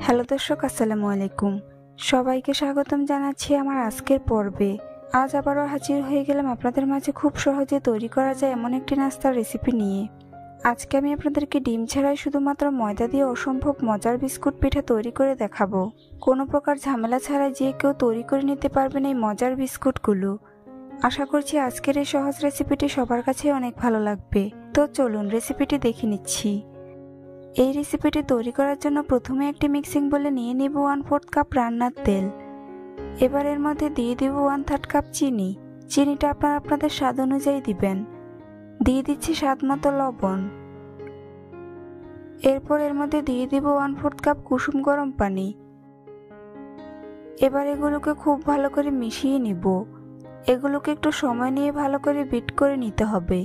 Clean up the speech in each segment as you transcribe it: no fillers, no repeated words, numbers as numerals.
Hello দর্শক, আসসালামু আলাইকুম। সবাইকে স্বাগতম জানাচ্ছি আমার আজকের পর্বে। আজ আবারও হাজির হয়ে গেলাম আপনাদের মাঝে খুব সহজে তৈরি করা যায় এমন একটি নাস্তার রেসিপি নিয়ে। আজকে আমি আপনাদেরকে ডিম ছাড়াই শুধুমাত্র ময়দা দিয়ে অসম্ভব মজার বিস্কুট পিঠা তৈরি করে দেখাবো। কোনো প্রকার ঝামেলা ছাড়াই যে কেউ তৈরি করে নিতে পারবেন এই মজার বিস্কুটগুলো। আশা করছি আজকের এই সহজ রেসিপিটি সবার কাছে অনেক ভালো লাগবে। তো চলুন রেসিপিটি দেখে নিচ্ছি। এই রেসিপিটি তৈরি করার জন্য প্রথমে একটি মিক্সিং বলে নিয়ে নিব 1/4 কাপ রান্নার তেল। এবার এর মধ্যে দিয়ে দিব 1/3 কাপ চিনি। চিনিটা আপনারা আপনাদের স্বাদ অনুযায়ী দিবেন। দিয়ে দিচ্ছি স্বাদ মতো লবণ। এরপর এর মধ্যে দিয়ে দিব 1/4 কাপ কুসুম গরম পানি। এবার এগুলোকে খুব ভালো করে মিশিয়ে নিব। এগুলোকে একটু সময় নিয়ে ভালো করে বিট করে নিতে হবে,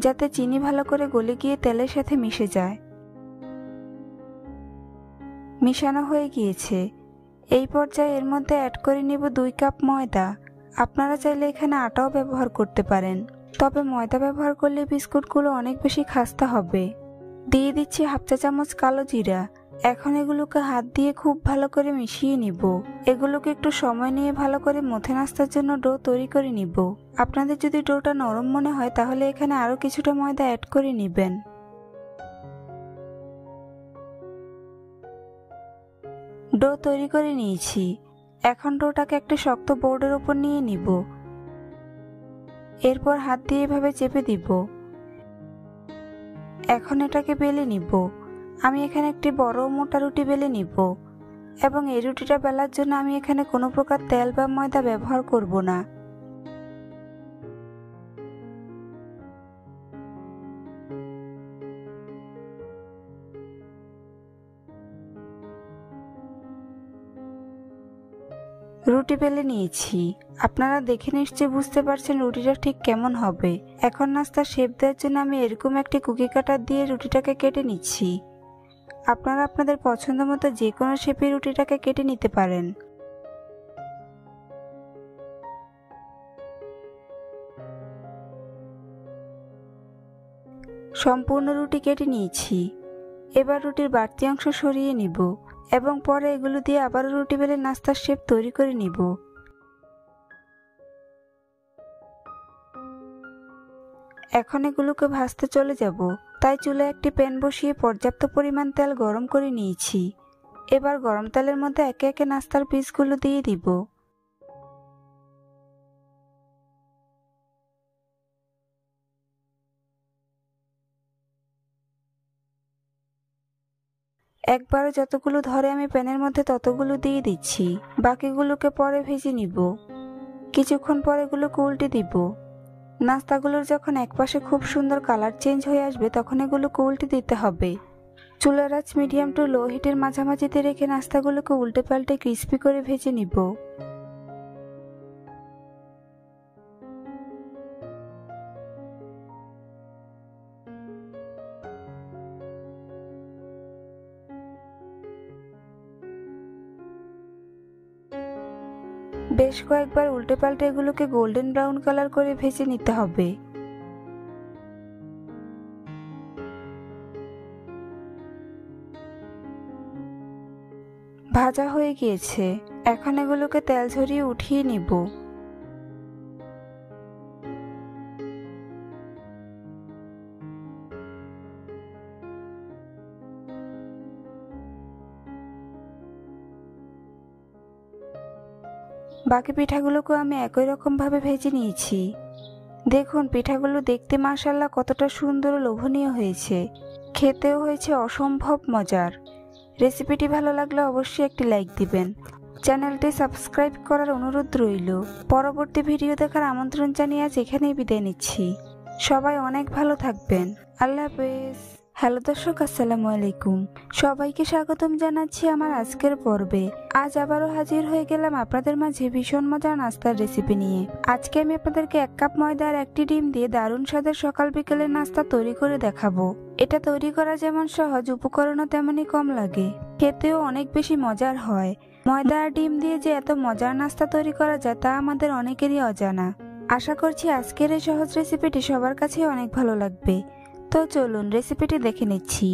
যাতে চিনি ভালো করে গলে গিয়ে তেলের সাথে মিশে যায়। মিশানো হয়ে গিয়েছে। এই পর্যায়ে এর মধ্যে অ্যাড করে নিব 2 কাপ ময়দা। আপনারা চাইলে এখানে আটাও ব্যবহার করতে পারেন, তবে ময়দা ব্যবহার করলে বিস্কুটগুলো অনেক বেশি খাস্তা হবে। দিয়ে দিচ্ছি 1/2 চা চামচ কালো জিরা। এখন এগুলোকে হাত দিয়ে খুব ভালো করে মিশিয়ে নিব। এগুলোকে একটু সময় নিয়ে ভালো করে মথে নাস্তার জন্য ডো তৈরি করে নিব। আপনাদের যদি ডোটা নরম মনে হয় তাহলে এখানে আরও কিছুটা ময়দা অ্যাড করে নেবেন। ডো তৈরি করে নিয়েছি। এখন ডোটাকে একটা শক্ত বোর্ডের উপর নিয়ে নিব। এরপর হাত দিয়ে এভাবে চেপে দিব। এখন এটাকে বেলে নিব। আমি এখানে একটি বড় মোটা রুটি বেলে নিব এবং এই রুটিটা বেলার জন্য আমি এখানে কোনো প্রকার তেল বা ময়দা ব্যবহার করব না। রুটি বেলে নিয়েছি। আপনারা দেখে নিশ্চয়ই বুঝতে পারছেন রুটিটা ঠিক কেমন হবে। এখন নাস্তার শেপ দেওয়ার জন্য আমি এরকম একটি কুকি কাটার দিয়ে রুটিটাকে কেটে নিচ্ছি। আপনারা আপনাদের পছন্দ মতো যে কোনো শেপে রুটিটাকে কেটে নিতে পারেন। সম্পূর্ণ রুটি কেটে নিয়েছি। এবার রুটির বাড়তি অংশ সরিয়ে নিব এবং পরে এগুলো দিয়ে আবারও রুটি বেলে নাস্তার শেপ তৈরি করে নিব। এখন এগুলোকে ভাজতে চলে যাব, তাই চুলায় একটি প্যান বসিয়ে পর্যাপ্ত পরিমাণ তেল গরম করে নিয়েছি। এবার গরম তেলের মধ্যে একে একে নাস্তার পিসগুলো দিয়ে দিব। একবারে যতগুলো ধরে আমি প্যানের মধ্যে ততগুলো দিয়ে দিচ্ছি। বাকিগুলোকে পরে ভেজে নিব। কিছুক্ষণ পর এগুলোকে উল্টে দিব। নাস্তাগুলোর যখন একপাশে খুব সুন্দর কালার চেঞ্জ হয়ে আসবে তখন এগুলোকে উল্টে দিতে হবে। চুলার আঁচ মিডিয়াম টু লো হিটের মাঝামাঝিতে রেখে নাস্তাগুলোকে উল্টে পাল্টে ক্রিস্পি করে ভেজে নিব। বেশ কয়েকবার উল্টে পাল্টে এগুলোকে গোল্ডেন ব্রাউন কালার করে ভেজে নিতে হবে। ভাজা হয়ে গিয়েছে। এখন এগুলোকে তেল ঝরিয়ে উঠিয়ে নিব। বাকি পিঠাগুলোকেও আমি একই রকম ভাবে ভেজে নিয়েছি। দেখুন পিঠাগুলো দেখতে মাশাআল্লাহ কতটা সুন্দর ও লোভনীয় হয়েছে। খেতেও হয়েছে অসম্ভব মজার। রেসিপিটি ভালো লাগলে অবশ্যই একটি লাইক দিবেন। চ্যানেলটি সাবস্ক্রাইব করার অনুরোধ রইল। পরবর্তী ভিডিও দেখার আমন্ত্রণ জানিয়ে আজ এখানেই বিদায় নিচ্ছি। সবাই অনেক ভালো থাকবেন। আল্লাহ হাফেজ। হ্যালো দর্শক, আসসালামু আলাইকুম। সবাইকে স্বাগতম জানাচ্ছি আমার আজকের পর্বে। আজ আবারও হাজির হয়ে গেলাম আপনাদের মাঝে ভীষণ মজার নাস্তার রেসিপি নিয়ে। আজকে আমি আপনাদেরকে 1 কাপ ময়দা আর 1টি ডিম দিয়ে দারুণ স্বাদের সকাল বিকেলের নাস্তা তৈরি করে দেখাবো। এটা তৈরি করা যেমন সহজ, উপকরণও তেমনই কম লাগে, খেতেও অনেক বেশি মজার হয়। ময়দা আর ডিম দিয়ে যে এত মজার নাস্তা তৈরি করা যায় তা আমাদের অনেকেরই অজানা। আশা করছি আজকের এই সহজ রেসিপিটি সবার কাছে অনেক ভালো লাগবে। তো চলুন রেসিপিটি দেখে নিচ্ছি।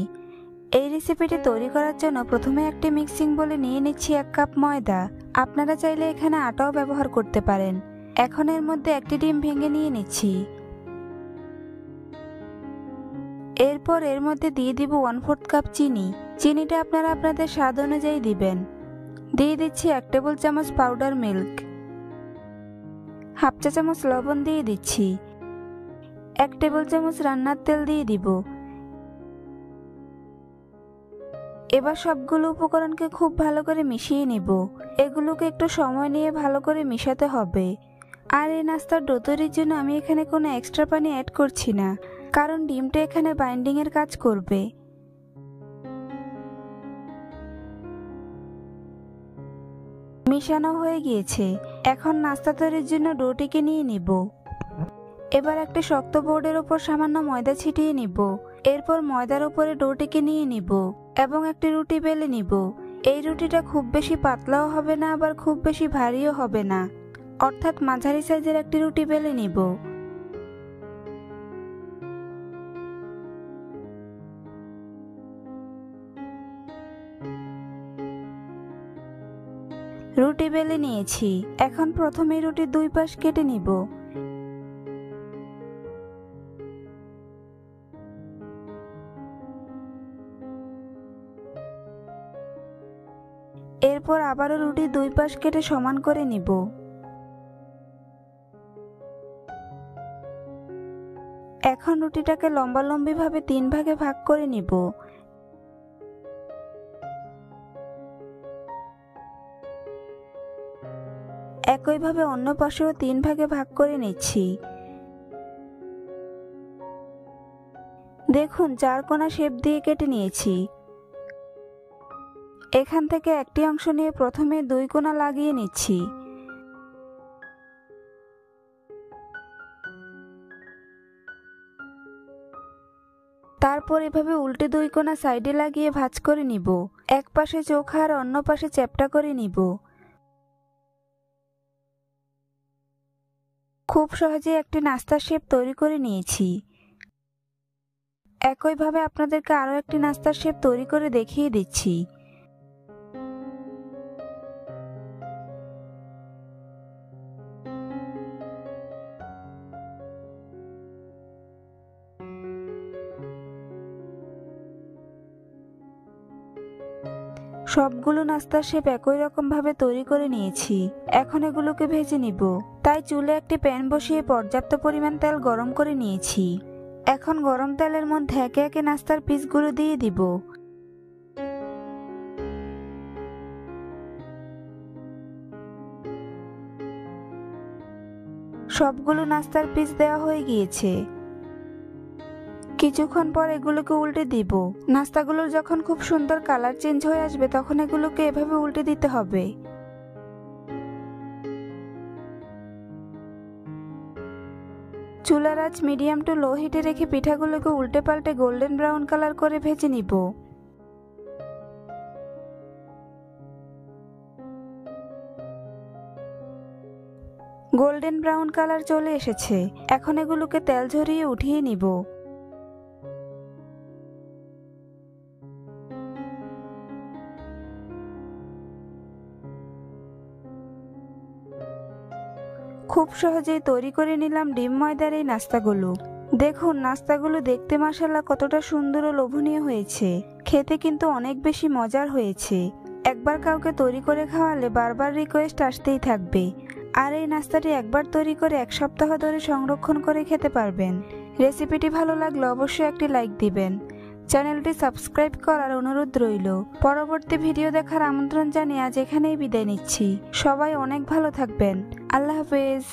এই রেসিপিটি তৈরি করার জন্য প্রথমে একটি মিক্সিং বলে নিয়ে নিচ্ছি 1 কাপ ময়দা। আপনারা চাইলে এখানে আটাও ব্যবহার করতে পারেন। এখন এর মধ্যে একটি ডিম ভেঙে নিয়ে নিচ্ছি। এরপর এর মধ্যে দিয়ে দিব 1/4 কাপ চিনি। চিনিটা আপনারা আপনাদের স্বাদ অনুযায়ী দিবেন। দিয়ে দিচ্ছি 1 টেবিল চামচ পাউডার মিল্ক, 1/2 চা চামচ লবণ দিয়ে দিচ্ছি, 1 টেবিল চামচ রান্নার তেল দিয়ে দিব। এবার সবগুলো উপকরণকে খুব ভালো করে মিশিয়ে নিব। এগুলোকে একটু সময় নিয়ে ভালো করে মিশাতে হবে। আর এই নাস্তার ডো তৈরির জন্য আমি এখানে কোনো এক্সট্রা পানি অ্যাড করছি না, কারণ ডিমটা এখানে বাইন্ডিং এর কাজ করবে। মিশানো হয়ে গিয়েছে। এখন নাস্তা তৈরির জন্য ডোটিকে নিয়ে নিব। এবার একটা শক্ত বোর্ডের উপর সামান্য ময়দা ছিটিয়ে নিব। এরপর ময়দার উপরে ডোটিকে নিয়ে নিব এবং একটি রুটি বেলে নিব। এই রুটিটা খুব বেশি পাতলাও হবে না, আবার খুব বেশি ভারীও হবে না, অর্থাৎ মাঝারি সাইজের একটি রুটি বেলে নিব। রুটি বেলে নিয়েছি। এখন প্রথমে রুটির 2 পাশ কেটে নিব। এরপর আবারও রুটির 2 পাশ কেটে সমান করে নিব। এখন রুটিটাকে লম্বালম্বি ভাবে 3 ভাগে ভাগ করে নিব। একইভাবে অন্য পাশেও 3 ভাগে ভাগ করে নিচ্ছি। দেখুন 4 কোণা শেপ দিয়ে কেটে নিয়েছি। এখান থেকে একটি অংশ নিয়ে প্রথমে 2 কোণা লাগিয়ে নিচ্ছি। তারপর এভাবে উল্টে 2 কোণা সাইডে লাগিয়ে ভাঁজ করে নিব। এক পাশে চোখা আর অন্য পাশে চ্যাপ্টা করে নিব। খুব সহজে একটি নাস্তার শেপ তৈরি করে নিয়েছি। একইভাবে আপনাদেরকে আরও একটি নাস্তার শেপ তৈরি করে দেখিয়ে দিচ্ছি। সবগুলো নাস্তার শেপ একই রকম ভাবে তৈরি করে নিয়েছি। এখন এগুলোকে ভেজে নিব। তাই চুলে একটি প্যান বসিয়ে পর্যাপ্ত পরিমাণ তেল গরম করে নিয়েছি। এখন গরম তেলের মধ্যে একে একে নাস্তার পিসগুলো দিয়ে দিব। সবগুলো নাস্তার পিস দেওয়া হয়ে গিয়েছে। কিছুক্ষণ পর এগুলোকে উল্টে দিব। নাস্তাগুলোর যখন খুব সুন্দর কালার চেঞ্জ হয়ে আসবে তখন এগুলোকে এভাবে উল্টে দিতে হবে। চুলার আঁচ মিডিয়াম টু লো হিটে রেখে পিঠাগুলোকে উল্টে পাল্টে গোল্ডেন ব্রাউন কালার করে ভেজে নিব। গোল্ডেন ব্রাউন কালার চলে এসেছে। এখন এগুলোকে তেল ঝরিয়ে উঠিয়ে নিব। খুব সহজেই তৈরি করে নিলাম ডিম ময়দার এই নাস্তাগুলো। দেখুন নাস্তাগুলো দেখতে মাশাআল্লাহ কতটা সুন্দর ও লোভনীয় হয়েছে। খেতে কিন্তু অনেক বেশি মজার হয়েছে। একবার কাউকে তৈরি করে খাওয়ালে বারবার রিকোয়েস্ট আসতেই থাকবে। আর এই নাস্তাটি একবার তৈরি করে 1 সপ্তাহ ধরে সংরক্ষণ করে খেতে পারবেন। রেসিপিটি ভালো লাগলে অবশ্যই একটি লাইক দিবেন। চ্যানেলটি সাবস্ক্রাইব করার অনুরোধ রইল। পরবর্তী ভিডিও দেখার আমন্ত্রণ জানিয়ে আজ এখানেই বিদায় নিচ্ছি। সবাই অনেক ভালো থাকবেন। আল্লাহ হাফেজ।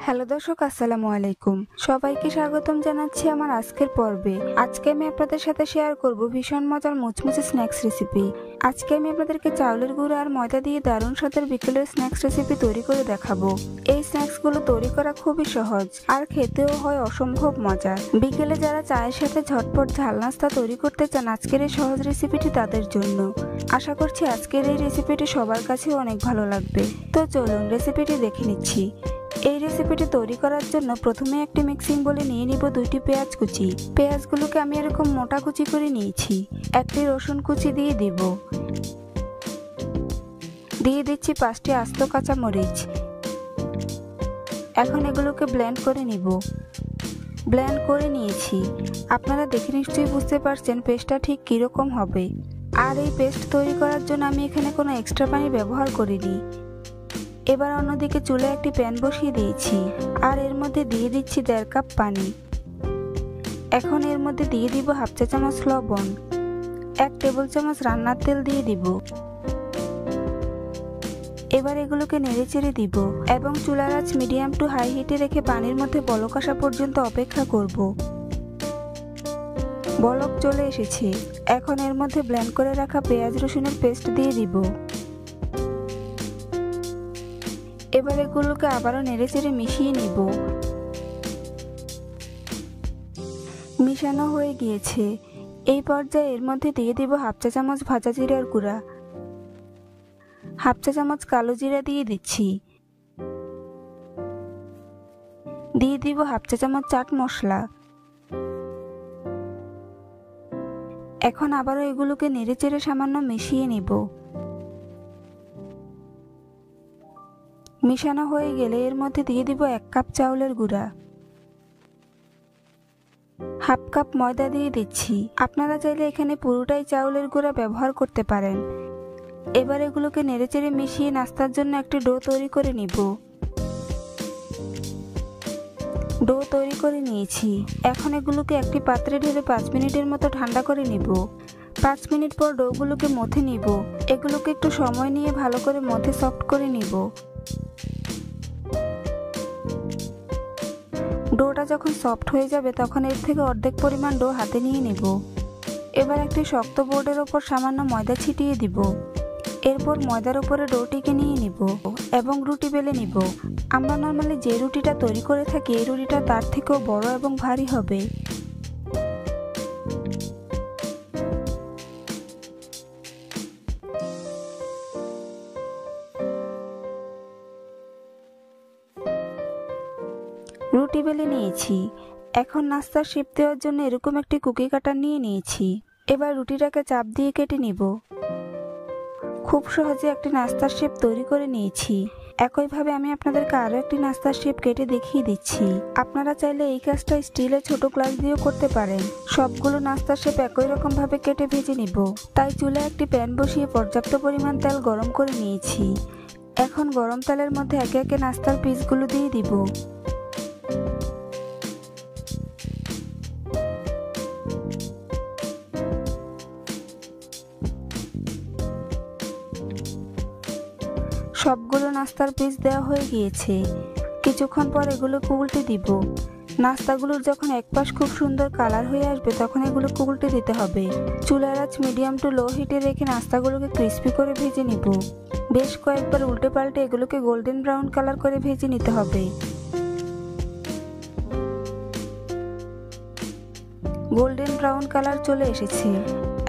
হ্যালো দর্শক, আসসালামু আলাইকুম। সবাইকে স্বাগতম জানাচ্ছি আমার আজকের পর্বে। আজকে আমি আপনাদের সাথে শেয়ার করব ভীষণ মজার মুচমুচে স্ন্যাক্স রেসিপি। আজকে আমি আপনাদেরকে চাউলের গুঁড়ো আর ময়দা দিয়ে দারুণ স্বাদের বিকেলের স্ন্যাক্স রেসিপি তৈরি করে দেখাবো। এই স্ন্যাক্সগুলো তৈরি করা খুবই সহজ আর খেতেও হয় অসম্ভব মজার। বিকেলে যারা চায়ের সাথে ঝটপট ঝাল নাস্তা তৈরি করতে চান, আজকের এই সহজ রেসিপিটি তাদের জন্য। আশা করছি আজকের এই রেসিপিটি সবার কাছেও অনেক ভালো লাগবে। তো চলুন রেসিপিটি দেখে নিচ্ছি। এই রেসিপিটি তৈরি করার জন্য প্রথমে একটি মিক্সিং বলে নিয়ে নিব 2টি পেঁয়াজ কুচি। পেঁয়াজগুলোকে আমি এরকম মোটা কুচি করে নিয়েছি। একটি রসুন কুচি দিয়ে দিব। দিয়ে দিচ্ছি 5টি আস্ত কাঁচামরিচ। এখন এগুলোকে ব্লেন্ড করে নিব। ব্লেন্ড করে নিয়েছি। আপনারা দেখে নিশ্চয়ই বুঝতে পারছেন পেস্টটা ঠিক কীরকম হবে। আর এই পেস্ট তৈরি করার জন্য আমি এখানে কোনো এক্সট্রা পানি ব্যবহার করিনি। এবার অন্যদিকে চুলায় একটি প্যান বসিয়ে দিয়েছি আর এর মধ্যে দিয়ে দিচ্ছি 1.5 কাপ পানি। এখন এর মধ্যে দিয়ে দিব 1/2 চা চামচ লবণ, 1 টেবিল চামচ রান্নার তেল দিয়ে দিব। এবার এগুলোকে নেড়েচেড়ে দিব এবং চুলার আঁচ মিডিয়াম টু হাই হিটে রেখে পানির মধ্যে বলক আসা পর্যন্ত অপেক্ষা করব। বলক চলে এসেছে। এখন এর মধ্যে ব্লেন্ড করে রাখা পেঁয়াজ রসুনের পেস্ট দিয়ে দিব। এবার এগুলোকে আবারও নেড়েচেড়ে মিশিয়ে নিব। মিশানো হয়ে গিয়েছে। এই পর্যায়ে এর মধ্যে দিয়ে দিব 1/2 চা চামচ ভাজা জিরার গুঁড়া, 1/2 চা চামচ কালো জিরা দিয়ে দিচ্ছি। দিয়ে দিব 1/2 চা চামচ চাট মশলা। এখন আবারও এগুলোকে নেড়েচেড়ে সামান্য মিশিয়ে নিব। মিশানো হয়ে গেলে এর মধ্যে দিয়ে দিব 1 কাপ চাউলের গুঁড়া, 1/2 কাপ ময়দা দিয়ে দিচ্ছি। আপনারা চাইলে এখানে পুরোটাই চাউলের গুঁড়া ব্যবহার করতে পারেন। এবার এগুলোকে নেড়েচেড়ে মিশিয়ে নাস্তার জন্য একটি ডো তৈরি করে নিব। ডো তৈরি করে নিয়েছি। এখন এগুলোকে একটি পাত্রে ঢেলে 5 মিনিটের মতো ঠান্ডা করে নিব। 5 মিনিট পর ডোগুলোকে মথে নিব। এগুলোকে একটু সময় নিয়ে ভালো করে মথে সফট করে নিব। ডোটা যখন সফট হয়ে যাবে তখন এর থেকে অর্ধেক পরিমাণ ডো হাতে নিয়ে নিব। এবার একটি শক্ত বোর্ডের ওপর সামান্য ময়দা ছিটিয়ে দিব। এরপর ময়দার উপরে ডোটিকে নিয়ে নিব এবং রুটি বেলে নিব। আমরা নর্মালি যে রুটিটা তৈরি করে থাকি এই রুটিটা তার থেকেও বড় এবং ভারী হবে। রুটি বেলে নিয়েছি। এখন নাস্তার শেপ দেওয়ার জন্য এরকম একটি কুকি কাটার নিয়ে নিয়েছি। এবার রুটিটাকে চাপ দিয়ে কেটে নিব। খুব সহজে একটি নাস্তার শেপ তৈরি করে নিয়েছি। একইভাবে আমি আপনাদেরকে আরও একটি নাস্তার শেপ কেটে দেখিয়ে দিচ্ছি। আপনারা চাইলে এই কাজটা স্টিলের ছোট গ্লাস দিয়েও করতে পারেন। সবগুলো নাস্তার শেপ একই রকম ভাবে কেটে ভেজে নিব। তাই চুলায় একটি প্যান বসিয়ে পর্যাপ্ত পরিমাণ তেল গরম করে নিয়েছি। এখন গরম তেলের মধ্যে একে একে নাস্তার পিসগুলো দিয়ে দিব। সবগুলো নাস্তার পিস দেওয়া হয়ে গিয়েছে। কিছুক্ষণ পর এগুলোকে উল্টে দিব। নাস্তাগুলোর যখন এক পাশ খুব সুন্দর কালার হয়ে আসবে তখন এগুলোকে উল্টে দিতে হবে। চুলার আঁচ মিডিয়াম টু লো হিটে রেখে নাস্তাগুলোকে ক্রিস্পি করে ভেজে নিব। বেশ কয়েকবার উল্টে পাল্টে এগুলোকে গোল্ডেন ব্রাউন কালার করে ভেজে নিতে হবে। গোল্ডেন ব্রাউন কালার চলে এসেছে।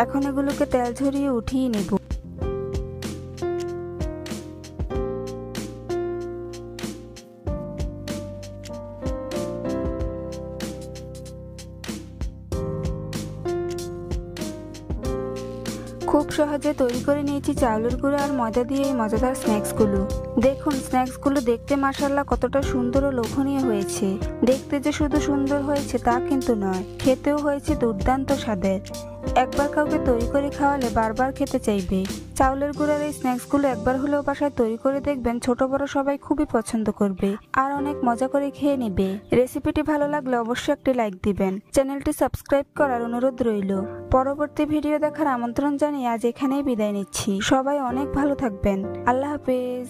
এখন এগুলোকে তেল ঝরিয়ে উঠিয়ে নেব। খুব সহজে তৈরি করে নিয়েছি চাউলের গুঁড়ো আর ময়দা দিয়ে এই মজাদার স্ন্যাক্সগুলো। দেখুন স্ন্যাক্সগুলো দেখতে মাশাআল্লাহ কতটা সুন্দর ও লোভনীয় হয়েছে। দেখতে যে শুধু সুন্দর হয়েছে তা কিন্তু নয়, খেতেও হয়েছে দুর্দান্ত স্বাদের। একবার কাউকে তৈরি করে খাওয়ালে বারবার খেতে চাইবে। চাউলের গুঁড়ার এই স্ন্যাক্সগুলো একবার হলেও বাসায় তৈরি করে দেখবেন, ছোট বড় সবাই খুবই পছন্দ করবে আর অনেক মজা করে খেয়ে নেবে। রেসিপিটি ভালো লাগলে অবশ্যই একটি লাইক দিবেন। চ্যানেলটি সাবস্ক্রাইব করার অনুরোধ রইল। পরবর্তী ভিডিও দেখার আমন্ত্রণ জানিয়ে আজ এখানেই বিদায় নিচ্ছি। সবাই অনেক ভালো থাকবেন। আল্লাহ হাফেজ।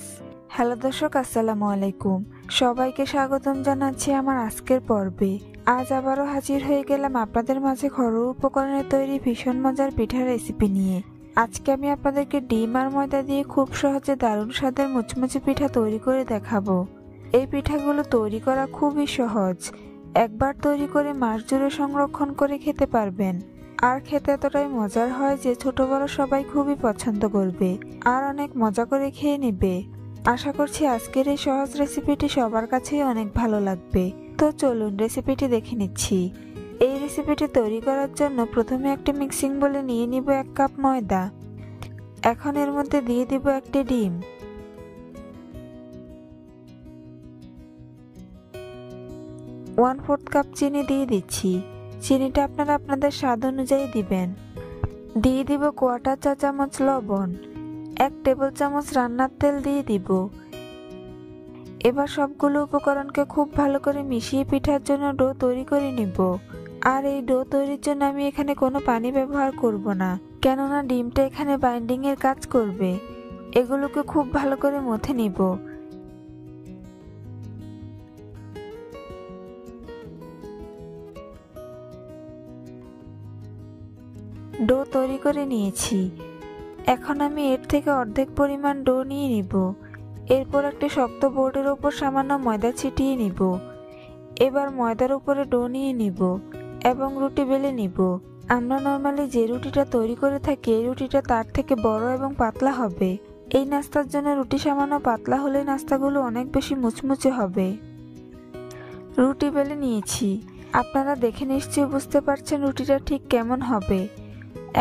হ্যালো দর্শক, আসসালামু আলাইকুম। সবাইকে স্বাগতম জানাচ্ছি আমার আজকের পর্বে। আজ আবারও হাজির হয়ে গেলাম আপনাদের মাঝে ঘরোয়া উপকরণে তৈরি ভীষণ মজার পিঠার রেসিপি নিয়ে। আজকে আমি আপনাদেরকে ডিম আর ময়দা দিয়ে খুব সহজে দারুণ স্বাদের মুচমুচে পিঠা তৈরি করে দেখাবো। এই পিঠাগুলো তৈরি করা খুবই সহজ। একবার তৈরি করে মাস জুড়ে সংরক্ষণ করে খেতে পারবেন। আর খেতে এতটাই মজার হয় যে ছোট বড় সবাই খুবই পছন্দ করবে আর অনেক মজা করে খেয়ে নেবে। আশা করছি আজকের এই সহজ রেসিপিটি সবার কাছেই অনেক ভালো লাগবে। তো চলুন রেসিপিটি দেখে নিচ্ছি। এই রেসিপিটি তৈরি করার জন্য প্রথমে একটি মিক্সিং বোলে নিয়ে নিব 1 কাপ ময়দা। এখন এর মধ্যে দিয়ে দিব একটি ডিম, 1/4 কাপ চিনি দিয়ে দিচ্ছি। চিনিটা আপনারা আপনাদের স্বাদ অনুযায়ী দিবেন। দিয়ে দিব 1/4 চা চামচ লবণ, 1 টেবিল চামচ রান্নার তেল দিয়ে দিব। এবার সবগুলো উপকরণকে খুব ভালো করে মিশিয়ে পিঠার জন্য ডো তৈরি করে নিব। আর এই ডো তৈরির জন্য আমি এখানে কোনো পানি ব্যবহার করব না, কেননা ডিমটা এখানে বাইন্ডিং এর কাজ করবে। এগুলোকে খুব ভালো করে মথে নিব। ডো তৈরি করে নিয়েছি। এখন আমি এর থেকে অর্ধেক পরিমাণ ডো নিয়ে নিব। এরপর একটি শক্ত বোর্ডের উপর সামান্য ময়দা ছিটিয়ে নিব। এবার ময়দার উপরে ডো নিয়ে নিব এবং রুটি বেলে নিব। আমরা নর্মালি যে রুটিটা তৈরি করে থাকি এই রুটিটা তার থেকে বড় এবং পাতলা হবে। এই নাস্তার জন্য রুটি সামান্য পাতলা হলে নাস্তাগুলো অনেক বেশি মুচমুচে হবে। রুটি বেলে নিয়েছি। আপনারা দেখে নিশ্চয়ই বুঝতে পারছেন রুটিটা ঠিক কেমন হবে।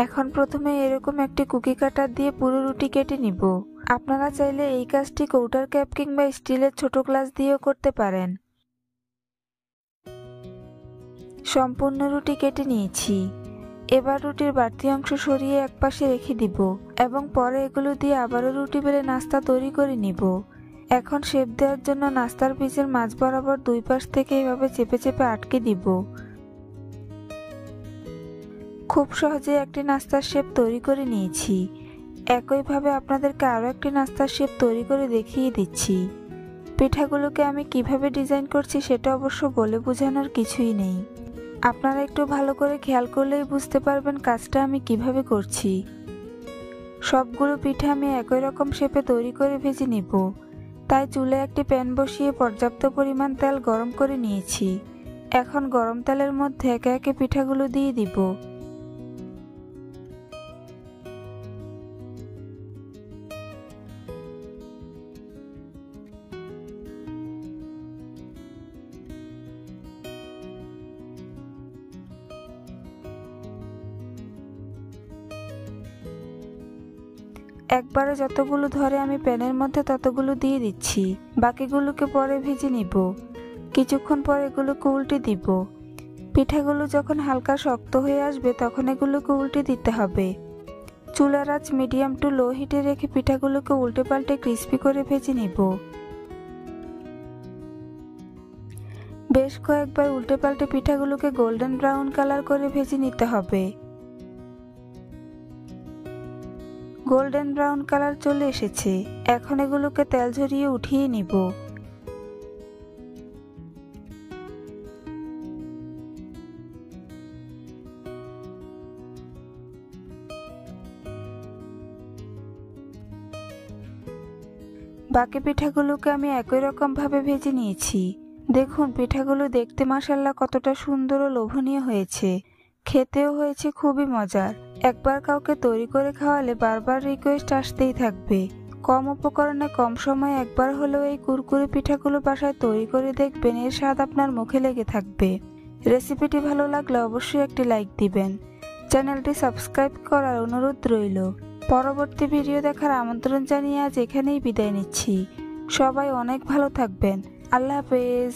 এখন প্রথমে এরকম একটি কুকি কাটার দিয়ে পুরো রুটি কেটে নিব। আপনারা চাইলে এই কাজটি কৌটার ক্যাপ কিংবা স্টিলের ছোট গ্লাস দিয়েও করতে পারেন। সম্পূর্ণ রুটি কেটে নিয়েছি। এবার রুটির বাড়তি অংশ সরিয়ে একপাশে রেখে দিব এবং পরে এগুলো দিয়ে আবারও রুটি বেলে নাস্তা তৈরি করে নিব। এখন শেপ দেওয়ার জন্য নাস্তার পিচের মাঝ বরাবর 2 পাশ থেকে এভাবে চেপে চেপে আটকে দিব। খুব সহজে একটি নাস্তার শেপ তৈরি করে নিয়েছি। একইভাবে আপনাদেরকে আরও একটি নাস্তার শেপ তৈরি করে দেখিয়ে দিচ্ছি। পিঠাগুলোকে আমি কিভাবে ডিজাইন করছি সেটা অবশ্য বলে বোঝানোর কিছুই নেই। আপনারা একটু ভালো করে খেয়াল করলেই বুঝতে পারবেন কাজটা আমি কিভাবে করছি। সবগুলো পিঠা আমি একই রকম শেপে তৈরি করে ভেজে নিব। তাই চুলে একটি প্যান বসিয়ে পর্যাপ্ত পরিমাণ তেল গরম করে নিয়েছি। এখন গরম তেলের মধ্যে একে একে পিঠাগুলো দিয়ে দিব। একবারে যতগুলো ধরে আমি প্যানের মধ্যে ততগুলো দিয়ে দিচ্ছি। বাকিগুলোকে পরে ভেজে নিব। কিছুক্ষণ পর এগুলোকে উল্টে দিব। পিঠাগুলো যখন হালকা শক্ত হয়ে আসবে তখন এগুলোকে উল্টে দিতে হবে। চুলার আঁচ মিডিয়াম টু লো হিটে রেখে পিঠাগুলোকে উল্টে পাল্টে ক্রিস্পি করে ভেজে নিব। বেশ কয়েকবার উল্টে পাল্টে পিঠাগুলোকে গোল্ডেন ব্রাউন কালার করে ভেজে নিতে হবে। গোল্ডেন ব্রাউন কালার চলে এসেছে। এখন এগুলোকে তেল ঝরিয়ে উঠিয়ে নিব। বাকি পিঠাগুলোকে আমি একই রকম ভাবে ভেজে নিয়েছি। দেখুন পিঠাগুলো দেখতে মাশাআল্লাহ কতটা সুন্দর ও লোভনীয় হয়েছে। খেতেও হয়েছে খুবই মজার। একবার কাউকে তৈরি করে খাওয়ালে বারবার রিকোয়েস্ট আসতেই থাকবে। কম উপকরণে কম সময়ে একবার হলেও এই কুরকুরে পিঠাগুলো বাসায় তৈরি করে দেখবেন, এর স্বাদ আপনার মুখে লেগে থাকবে। রেসিপিটি ভালো লাগলে অবশ্যই একটি লাইক দিবেন। চ্যানেলটি সাবস্ক্রাইব করার অনুরোধ রইল। পরবর্তী ভিডিও দেখার আমন্ত্রণ জানিয়ে আজ এখানেই বিদায় নিচ্ছি। সবাই অনেক ভালো থাকবেন। আল্লাহ হাফেজ।